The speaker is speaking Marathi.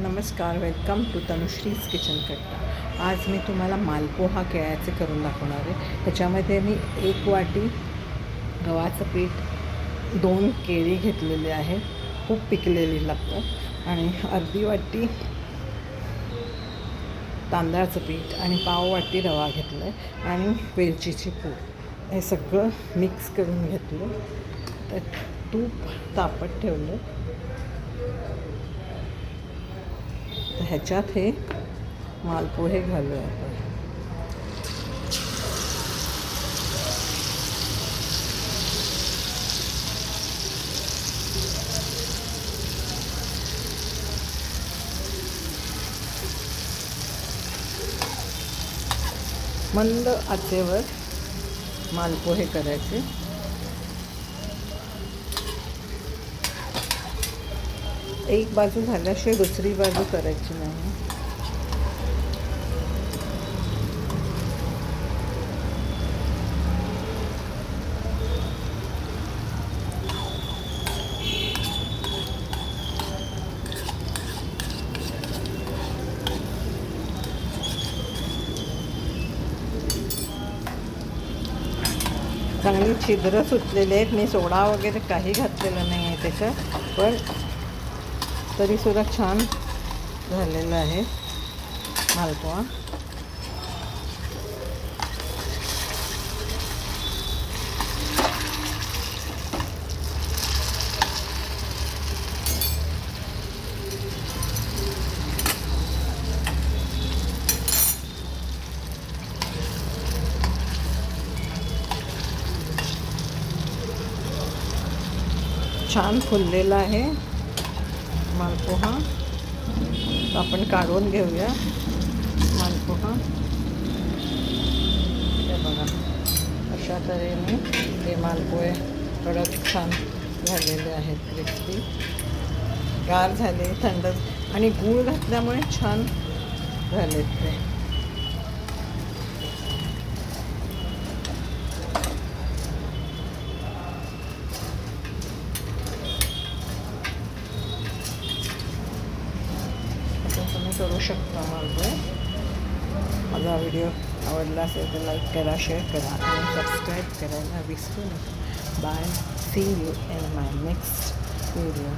नमस्कार, वेलकम टू तनुश्रीज किचन कट्टा। आज मी तुम्हाला मालपोहा केळ्याचे करून दाखवणार आहे। ह्याच्यामध्ये मी 1 वाटी गव्हाचं पीठ, 2 केळी घेतलेली आहे, खूप पिकलेली लागतात, आणि अर्धी वाटी तांदळाचं पीठ आणि पाव वाटी रवा घेतला आहे, आणि वेलचीची पूड, हे सगळं मिक्स करून घेतलं. तर तूप तापत ठेवलं. तर ह्याच्यात हे मालपोहे घालूया आपण. मंद आचेवर मालपोहे करायचे. एक बाजू झाल्याशिवाय दुसरी बाजू करायची नाही. चांगली छिद्र सुटलेली आहेत. मी सोडा वगैरे काही घातलेलं नाही आहे त्याच्यात, पण तरीसुद्धा छान झालेलं आहे मालपोहा. छान फुललेला आहे मालपोहा. तर आपण काढून घेऊया मालपोहा. हे बघा, अशा तऱ्हेने हे मालपोहे कडक छान झालेले आहेत, क्रिस्पी, गार झाले, थंड, आणि गूळ घातल्यामुळे छान झालेत ते. तुम्ही करू शकता. माझा व्हिडिओ आवडला असेल तर लाईक करा, शेअर करा आणि सबस्क्राईब करायला विसरू नका. Bye, see you in my next video.